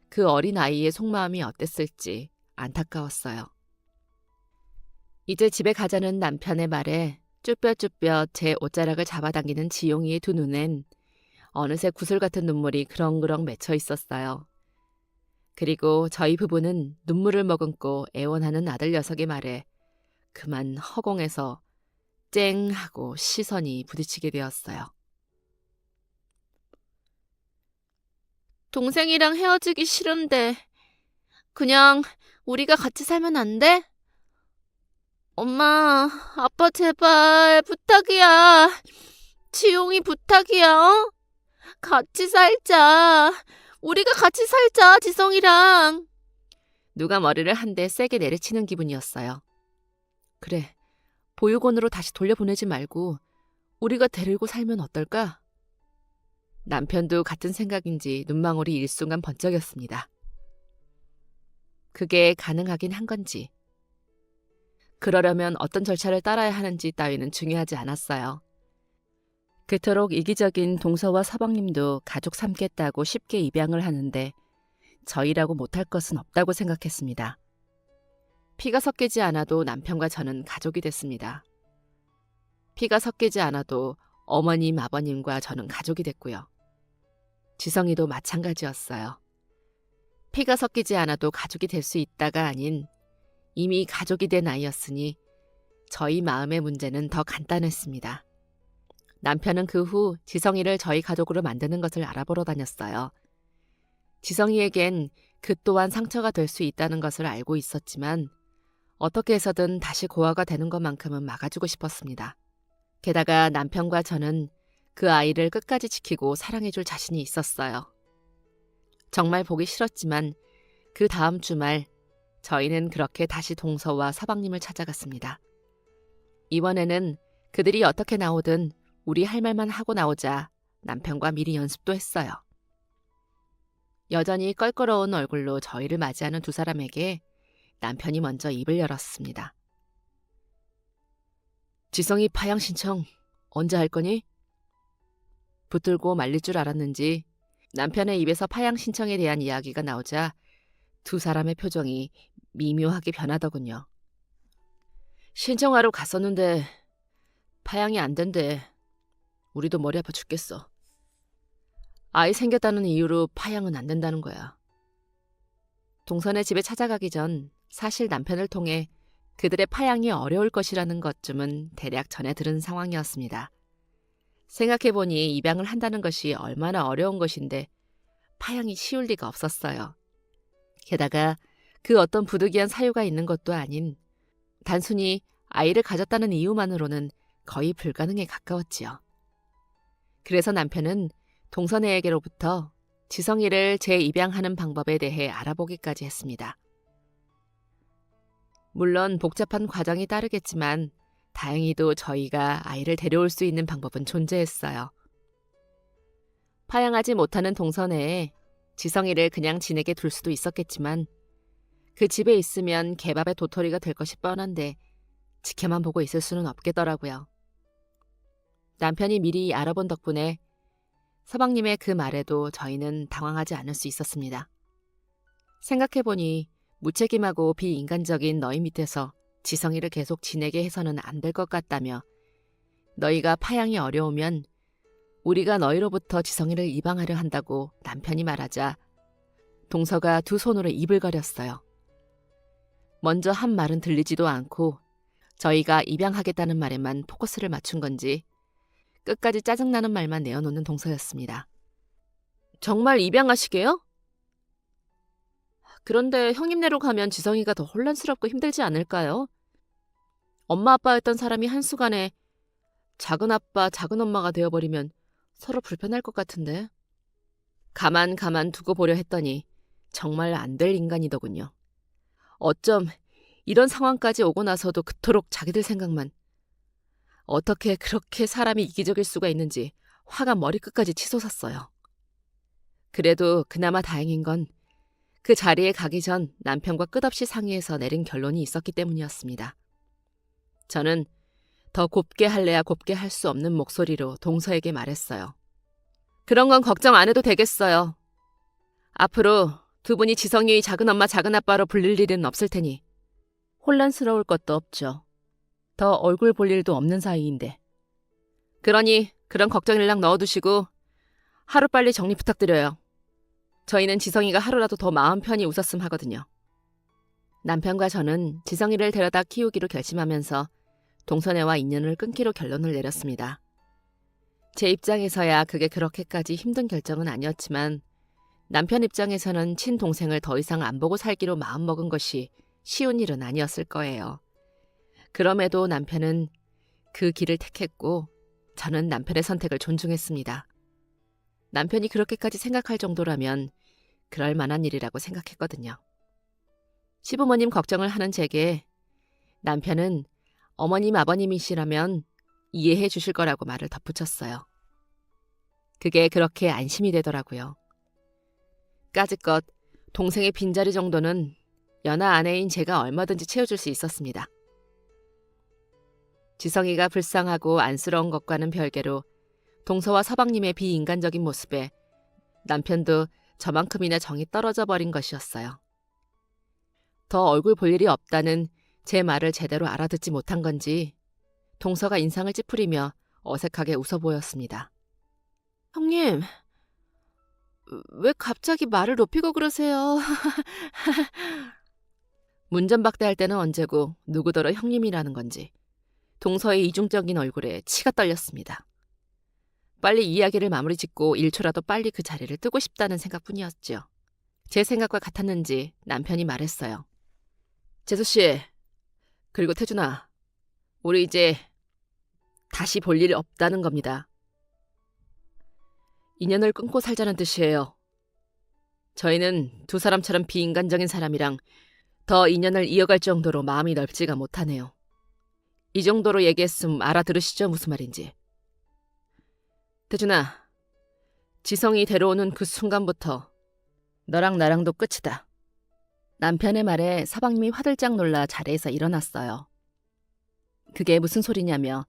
그 어린 아이의 속마음이 어땠을지 안타까웠어요. 이제 집에 가자는 남편의 말에 쭈뼛쭈뼛 제 옷자락을 잡아당기는 지용이의 두 눈엔 어느새 구슬 같은 눈물이 그렁그렁 맺혀 있었어요. 그리고 저희 부부는 눈물을 머금고 애원하는 아들 녀석의 말에 그만 허공에서 쨍 하고 시선이 부딪히게 되었어요. 동생이랑 헤어지기 싫은데 그냥 우리가 같이 살면 안 돼? 엄마, 아빠 제발 부탁이야. 지용이 부탁이야. 어? 같이 살자. 우리가 같이 살자, 지성이랑. 누가 머리를 한 대 세게 내리치는 기분이었어요. 그래, 보육원으로 다시 돌려보내지 말고 우리가 데리고 살면 어떨까? 남편도 같은 생각인지 눈망울이 일순간 번쩍였습니다. 그게 가능하긴 한 건지. 그러려면 어떤 절차를 따라야 하는지 따위는 중요하지 않았어요. 그토록 이기적인 동서와 서방님도 가족 삼겠다고 쉽게 입양을 하는데 저희라고 못할 것은 없다고 생각했습니다. 피가 섞이지 않아도 남편과 저는 가족이 됐습니다. 피가 섞이지 않아도 어머님, 아버님과 저는 가족이 됐고요. 지성이도 마찬가지였어요. 피가 섞이지 않아도 가족이 될 수 있다가 아닌 이미 가족이 된 아이였으니 저희 마음의 문제는 더 간단했습니다. 남편은 그 후 지성이를 저희 가족으로 만드는 것을 알아보러 다녔어요. 지성이에겐 그 또한 상처가 될 수 있다는 것을 알고 있었지만 어떻게 해서든 다시 고아가 되는 것만큼은 막아주고 싶었습니다. 게다가 남편과 저는 그 아이를 끝까지 지키고 사랑해줄 자신이 있었어요. 정말 보기 싫었지만 그 다음 주말 저희는 그렇게 다시 동서와 서방님을 찾아갔습니다. 이번에는 그들이 어떻게 나오든 우리 할 말만 하고 나오자 남편과 미리 연습도 했어요. 여전히 껄끄러운 얼굴로 저희를 맞이하는 두 사람에게 남편이 먼저 입을 열었습니다. 지성이 파양 신청 언제 할 거니? 붙들고 말릴 줄 알았는지 남편의 입에서 파양 신청에 대한 이야기가 나오자 두 사람의 표정이 미묘하게 변하더군요. 신청하러 갔었는데 파양이 안 된대. 우리도 머리 아파 죽겠어. 아이 생겼다는 이유로 파양은 안 된다는 거야. 동선의 집에 찾아가기 전 사실 남편을 통해 그들의 파양이 어려울 것이라는 것쯤은 대략 전해 들은 상황이었습니다. 생각해보니 입양을 한다는 것이 얼마나 어려운 것인데 파양이 쉬울 리가 없었어요. 게다가 그 어떤 부득이한 사유가 있는 것도 아닌 단순히 아이를 가졌다는 이유만으로는 거의 불가능에 가까웠지요. 그래서 남편은 동선애에게로부터 지성이를 재입양하는 방법에 대해 알아보기까지 했습니다. 물론 복잡한 과정이 따르겠지만 다행히도 저희가 아이를 데려올 수 있는 방법은 존재했어요. 파양하지 못하는 동선애에 지성이를 그냥 지내게 둘 수도 있었겠지만 그 집에 있으면 개밥의 도토리가 될 것이 뻔한데 지켜만 보고 있을 수는 없겠더라고요. 남편이 미리 알아본 덕분에 서방님의 그 말에도 저희는 당황하지 않을 수 있었습니다. 생각해보니 무책임하고 비인간적인 너희 밑에서 지성이를 계속 지내게 해서는 안 될 것 같다며 너희가 파양이 어려우면 우리가 너희로부터 지성이를 이방하려 한다고 남편이 말하자 동서가 두 손으로 입을 가렸어요. 먼저 한 말은 들리지도 않고 저희가 입양하겠다는 말에만 포커스를 맞춘 건지 끝까지 짜증나는 말만 내어놓는 동서였습니다. 정말 입양하시게요? 그런데 형님네로 가면 지성이가 더 혼란스럽고 힘들지 않을까요? 엄마 아빠였던 사람이 한순간에 작은 아빠, 작은 엄마가 되어버리면 서로 불편할 것 같은데. 가만 두고 보려 했더니 정말 안 될 인간이더군요. 어쩜 이런 상황까지 오고 나서도 그토록 자기들 생각만. 어떻게 그렇게 사람이 이기적일 수가 있는지 화가 머리끝까지 치솟았어요. 그래도 그나마 다행인 건 그 자리에 가기 전 남편과 끝없이 상의해서 내린 결론이 있었기 때문이었습니다. 저는 더 곱게 할래야 곱게 할 수 없는 목소리로 동서에게 말했어요. 그런 건 걱정 안 해도 되겠어요. 앞으로 두 분이 지성이의 작은엄마 작은아빠로 불릴 일은 없을 테니 혼란스러울 것도 없죠. 더 얼굴 볼 일도 없는 사이인데. 그러니 그런 걱정일랑 넣어두시고 하루빨리 정리 부탁드려요. 저희는 지성이가 하루라도 더 마음 편히 웃었음 하거든요. 남편과 저는 지성이를 데려다 키우기로 결심하면서 동서애와 인연을 끊기로 결론을 내렸습니다. 제 입장에서야 그게 그렇게까지 힘든 결정은 아니었지만 남편 입장에서는 친동생을 더 이상 안 보고 살기로 마음먹은 것이 쉬운 일은 아니었을 거예요. 그럼에도 남편은 그 길을 택했고 저는 남편의 선택을 존중했습니다. 남편이 그렇게까지 생각할 정도라면 그럴 만한 일이라고 생각했거든요. 시부모님 걱정을 하는 제게 남편은 어머님 아버님이시라면 이해해 주실 거라고 말을 덧붙였어요. 그게 그렇게 안심이 되더라고요. 까짓것 동생의 빈자리 정도는 연하 아내인 제가 얼마든지 채워줄 수 있었습니다. 지성이가 불쌍하고 안쓰러운 것과는 별개로 동서와 서방님의 비인간적인 모습에 남편도 저만큼이나 정이 떨어져 버린 것이었어요. 더 얼굴 볼 일이 없다는 제 말을 제대로 알아듣지 못한 건지 동서가 인상을 찌푸리며 어색하게 웃어 보였습니다. 형님, 왜 갑자기 말을 높이고 그러세요? 문전박대할 때는 언제고 누구더러 형님이라는 건지 동서의 이중적인 얼굴에 치가 떨렸습니다. 빨리 이야기를 마무리 짓고 1초라도 빨리 그 자리를 뜨고 싶다는 생각뿐이었죠. 제 생각과 같았는지 남편이 말했어요. 재수씨, 그리고 태준아, 우리 이제 다시 볼 일 없다는 겁니다. 인연을 끊고 살자는 뜻이에요. 저희는 두 사람처럼 비인간적인 사람이랑 더 인연을 이어갈 정도로 마음이 넓지가 못하네요. 이 정도로 얘기했음 알아들으시죠? 무슨 말인지. 태준아, 지성이 데려오는 그 순간부터 너랑 나랑도 끝이다. 남편의 말에 서방님이 화들짝 놀라 자리에서 일어났어요. 그게 무슨 소리냐며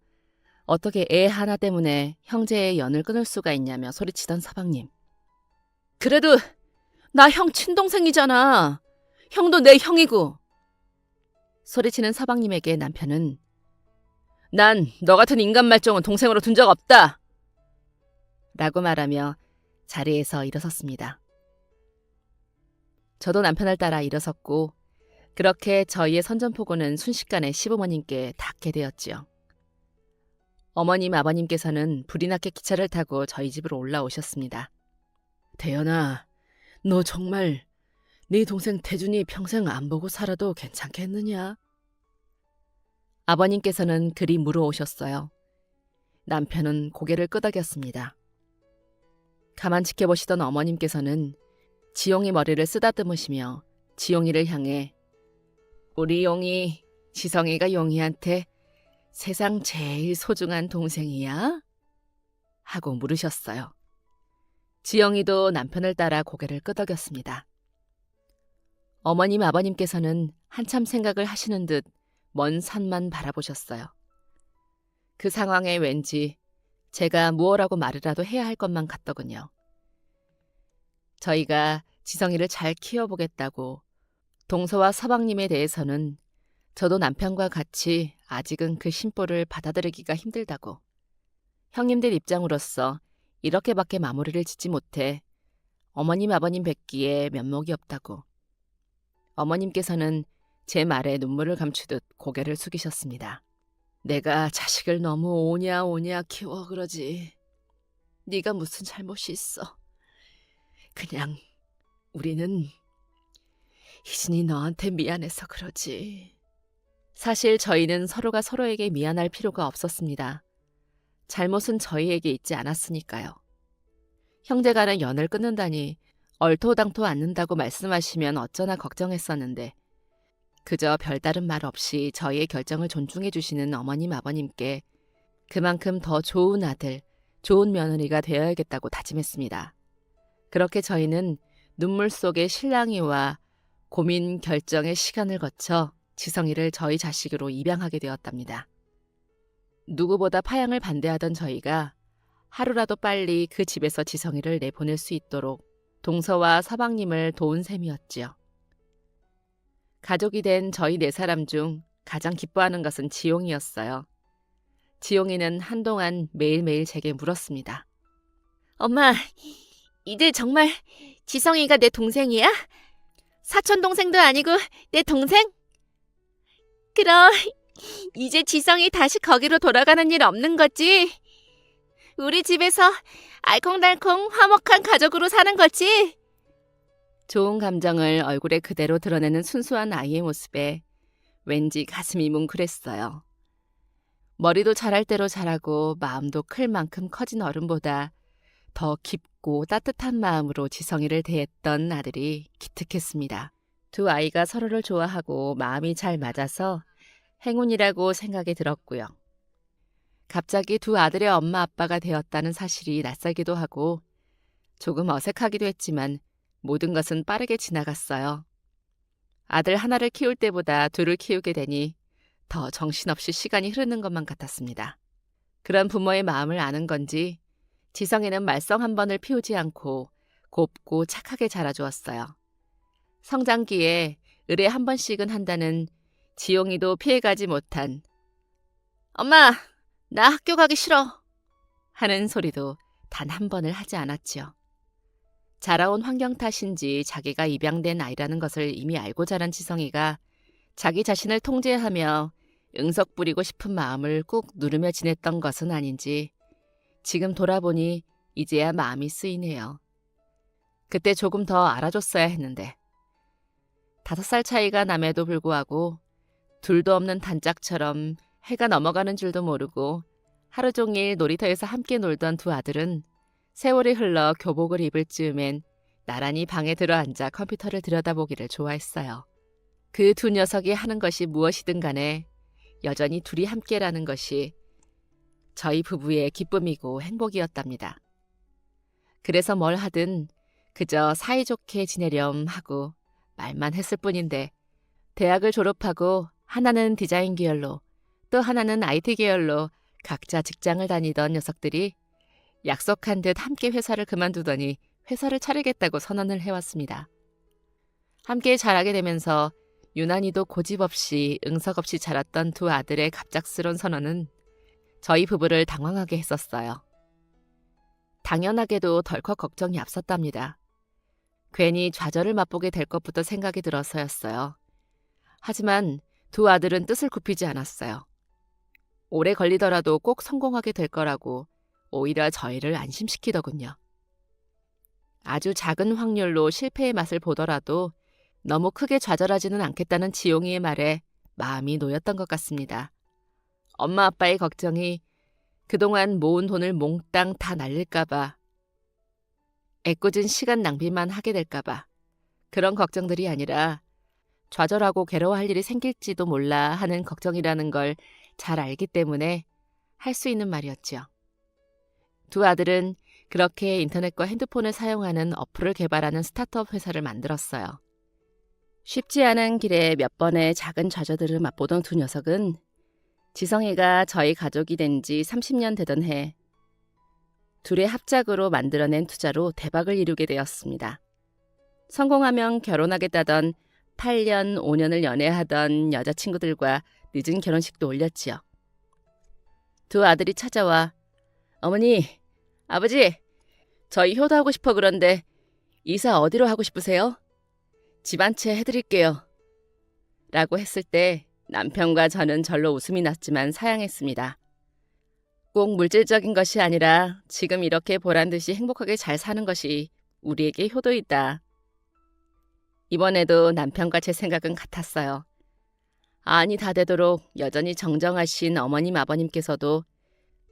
어떻게 애 하나 때문에 형제의 연을 끊을 수가 있냐며 소리치던 서방님. 그래도 나 형 친동생이잖아. 형도 내 형이고. 소리치는 서방님에게 남편은 난 너 같은 인간 말종은 동생으로 둔 적 없다. 라고 말하며 자리에서 일어섰습니다. 저도 남편을 따라 일어섰고 그렇게 저희의 선전포고는 순식간에 시부모님께 닿게 되었지요. 어머님 아버님께서는 불이 났게 기차를 타고 저희 집으로 올라오셨습니다. 대연아, 너 정말 네 동생 태준이 평생 안 보고 살아도 괜찮겠느냐? 아버님께서는 그리 물어오셨어요. 남편은 고개를 끄덕였습니다. 가만 지켜보시던 어머님께서는 지용이 머리를 쓰다듬으시며 지용이를 향해 우리 용이 지성이가 용이한테 세상 제일 소중한 동생이야? 하고 물으셨어요. 지영이도 남편을 따라 고개를 끄덕였습니다. 어머님 아버님께서는 한참 생각을 하시는 듯 먼 산만 바라보셨어요. 그 상황에 왠지 제가 무엇라고 말이라도 해야 할 것만 같더군요. 저희가 지성이를 잘 키워보겠다고 동서와 서방님에 대해서는 저도 남편과 같이 아직은 그 심보를 받아들이기가 힘들다고. 형님들 입장으로서 이렇게밖에 마무리를 짓지 못해 어머님 아버님 뵙기에 면목이 없다고. 어머님께서는 제 말에 눈물을 감추듯 고개를 숙이셨습니다. 내가 자식을 너무 오냐 키워 그러지. 네가 무슨 잘못이 있어. 그냥 우리는 희진이 너한테 미안해서 그러지. 사실 저희는 서로가 서로에게 미안할 필요가 없었습니다. 잘못은 저희에게 있지 않았으니까요. 형제간의 연을 끊는다니 얼토당토 않는다고 말씀하시면 어쩌나 걱정했었는데 그저 별다른 말 없이 저희의 결정을 존중해 주시는 어머님 아버님께 그만큼 더 좋은 아들, 좋은 며느리가 되어야겠다고 다짐했습니다. 그렇게 저희는 눈물 속에 실랑이와 고민 결정의 시간을 거쳐 지성이를 저희 자식으로 입양하게 되었답니다. 누구보다 파양을 반대하던 저희가 하루라도 빨리 그 집에서 지성이를 내보낼 수 있도록 동서와 서방님을 도운 셈이었지요. 가족이 된 저희 4사람 중 가장 기뻐하는 것은 지용이었어요. 지용이는 한동안 매일매일 제게 물었습니다. 엄마, 이제 정말 지성이가 내 동생이야? 사촌 동생도 아니고 내 동생? 그럼 이제 지성이 다시 거기로 돌아가는 일 없는 거지? 우리 집에서 알콩달콩 화목한 가족으로 사는 거지? 좋은 감정을 얼굴에 그대로 드러내는 순수한 아이의 모습에 왠지 가슴이 뭉클했어요. 머리도 자랄 대로 자라고 마음도 클 만큼 커진 어른보다 더 깊고 따뜻한 마음으로 지성이를 대했던 아들이 기특했습니다. 두 아이가 서로를 좋아하고 마음이 잘 맞아서 행운이라고 생각이 들었고요. 갑자기 두 아들의 엄마 아빠가 되었다는 사실이 낯설기도 하고 조금 어색하기도 했지만 모든 것은 빠르게 지나갔어요. 아들 하나를 키울 때보다 둘을 키우게 되니 더 정신없이 시간이 흐르는 것만 같았습니다. 그런 부모의 마음을 아는 건지 지성이는 말썽 한 번을 피우지 않고 곱고 착하게 자라주었어요. 성장기에 의례 한 번씩은 한다는 지용이도 피해가지 못한 엄마, 나 학교 가기 싫어 하는 소리도 단 한 번을 하지 않았지요. 자라온 환경 탓인지 자기가 입양된 아이라는 것을 이미 알고 자란 지성이가 자기 자신을 통제하며 응석 부리고 싶은 마음을 꾹 누르며 지냈던 것은 아닌지 지금 돌아보니 이제야 마음이 쓰이네요. 그때 조금 더 알아줬어야 했는데 5살 차이가 남에도 불구하고 둘도 없는 단짝처럼 해가 넘어가는 줄도 모르고 하루 종일 놀이터에서 함께 놀던 두 아들은 세월이 흘러 교복을 입을 즈음엔 나란히 방에 들어앉아 컴퓨터를 들여다보기를 좋아했어요. 그 두 녀석이 하는 것이 무엇이든 간에 여전히 둘이 함께라는 것이 저희 부부의 기쁨이고 행복이었답니다. 그래서 뭘 하든 그저 사이좋게 지내렴 하고 말만 했을 뿐인데 대학을 졸업하고 하나는 디자인 계열로 또 하나는 IT 계열로 각자 직장을 다니던 녀석들이 약속한 듯 함께 회사를 그만두더니 회사를 차리겠다고 선언을 해왔습니다. 함께 자라게 되면서 유난히도 고집 없이 응석 없이 자랐던 두 아들의 갑작스런 선언은 저희 부부를 당황하게 했었어요. 당연하게도 덜컥 걱정이 앞섰답니다. 괜히 좌절을 맛보게 될 것부터 생각이 들어서였어요. 하지만 두 아들은 뜻을 굽히지 않았어요. 오래 걸리더라도 꼭 성공하게 될 거라고 오히려 저희를 안심시키더군요. 아주 작은 확률로 실패의 맛을 보더라도 너무 크게 좌절하지는 않겠다는 지용이의 말에 마음이 놓였던 것 같습니다. 엄마 아빠의 걱정이 그동안 모은 돈을 몽땅 다 날릴까봐, 애꿎은 시간 낭비만 하게 될까봐 그런 걱정들이 아니라 좌절하고 괴로워할 일이 생길지도 몰라 하는 걱정이라는 걸 잘 알기 때문에 할 수 있는 말이었지요. 두 아들은 그렇게 인터넷과 핸드폰을 사용하는 어플을 개발하는 스타트업 회사를 만들었어요. 쉽지 않은 길에 몇 번의 작은 좌절들을 맛보던 두 녀석은 지성이가 저희 가족이 된 지 30년 되던 해 둘의 합작으로 만들어낸 투자로 대박을 이루게 되었습니다. 성공하면 결혼하겠다던 8년, 5년을 연애하던 여자친구들과 늦은 결혼식도 올렸지요. 두 아들이 찾아와 어머니, 아버지, 저희 효도하고 싶어 그런데 이사 어디로 하고 싶으세요? 집 한 채 해드릴게요. 라고 했을 때 남편과 저는 절로 웃음이 났지만 사양했습니다. 꼭 물질적인 것이 아니라 지금 이렇게 보란듯이 행복하게 잘 사는 것이 우리에게 효도이다. 이번에도 남편과 제 생각은 같았어요. 안이 다 되도록 여전히 정정하신 어머님 아버님께서도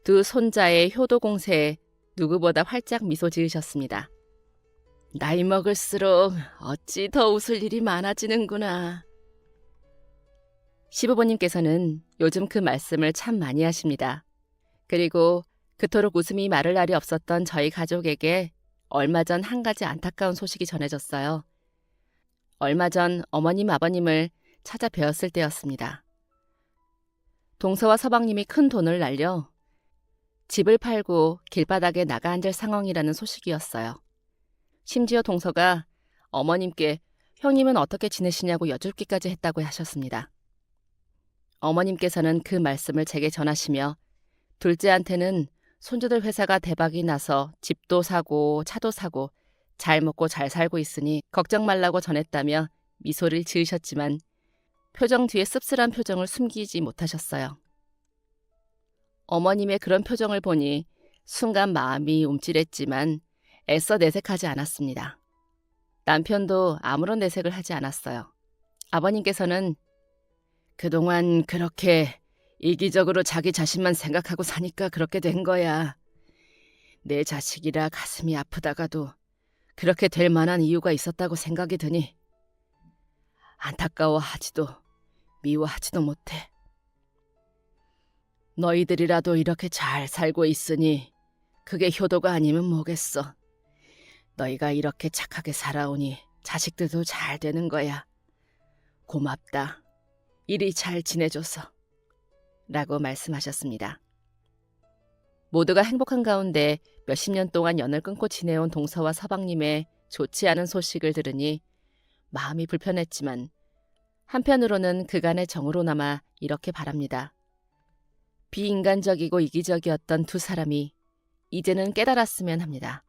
두 손자의 효도 공세에 누구보다 활짝 미소 지으셨습니다. 나이 먹을수록 어찌 더 웃을 일이 많아지는구나. 시부모님께서는 요즘 그 말씀을 참 많이 하십니다. 그리고 그토록 웃음이 마를 날이 없었던 저희 가족에게 얼마 전 한 가지 안타까운 소식이 전해졌어요. 얼마 전 어머님 아버님을 찾아뵈었을 때였습니다. 동서와 서방님이 큰 돈을 날려 집을 팔고 길바닥에 나가 앉을 상황이라는 소식이었어요. 심지어 동서가 어머님께 형님은 어떻게 지내시냐고 여쭙기까지 했다고 하셨습니다. 어머님께서는 그 말씀을 제게 전하시며 둘째한테는 손주들 회사가 대박이 나서 집도 사고 차도 사고 잘 먹고 잘 살고 있으니 걱정 말라고 전했다며 미소를 지으셨지만 표정 뒤에 씁쓸한 표정을 숨기지 못하셨어요. 어머님의 그런 표정을 보니 순간 마음이 움찔했지만 애써 내색하지 않았습니다. 남편도 아무런 내색을 하지 않았어요. 아버님께서는 그동안 그렇게 이기적으로 자기 자신만 생각하고 사니까 그렇게 된 거야. 내 자식이라 가슴이 아프다가도 그렇게 될 만한 이유가 있었다고 생각이 드니 안타까워하지도 미워하지도 못해. 너희들이라도 이렇게 잘 살고 있으니 그게 효도가 아니면 뭐겠어. 너희가 이렇게 착하게 살아오니 자식들도 잘 되는 거야. 고맙다. 이리 잘 지내줘서. 라고 말씀하셨습니다. 모두가 행복한 가운데 몇십 년 동안 연을 끊고 지내온 동서와 서방님의 좋지 않은 소식을 들으니 마음이 불편했지만 한편으로는 그간의 정으로 남아 이렇게 바랍니다. 비인간적이고 이기적이었던 두 사람이 이제는 깨달았으면 합니다.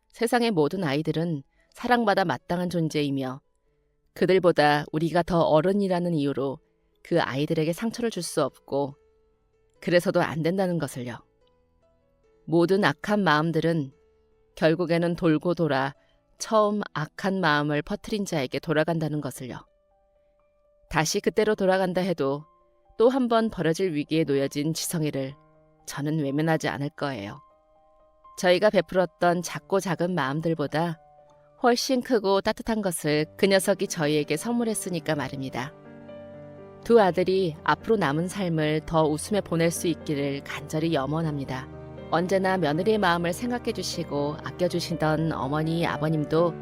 세상의 모든 아이들은 사랑받아 마땅한 존재이며 그들보다 우리가 더 어른이라는 이유로 그 아이들에게 상처를 줄 수 없고 그래서도 안 된다는 것을요. 모든 악한 마음들은 결국에는 돌고 돌아 처음 악한 마음을 퍼뜨린 자에게 돌아간다는 것을요. 다시 그때로 돌아간다 해도 또 한 번 벌어질 위기에 놓여진 지성이를 저는 외면하지 않을 거예요. 저희가 베풀었던 작고 작은 마음들보다 훨씬 크고 따뜻한 것을 그 녀석이 저희에게 선물했으니까 말입니다. 두 아들이 앞으로 남은 삶을 더 웃으며 보낼 수 있기를 간절히 염원합니다. 언제나 며느리의 마음을 생각해 주시고 아껴주시던 어머니, 아버님도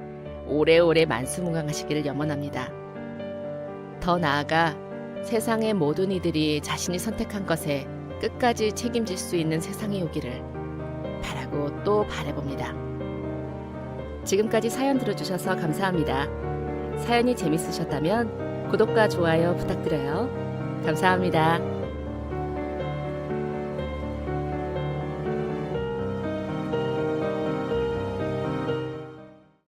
오래오래 만수무강하시기를 염원합니다. 더 나아가 세상의 모든 이들이 자신이 선택한 것에 끝까지 책임질 수 있는 세상이 오기를 바라고 또 바라봅니다. 지금까지 사연 들어주셔서 감사합니다. 사연이 재밌으셨다면 구독과 좋아요 부탁드려요. 감사합니다.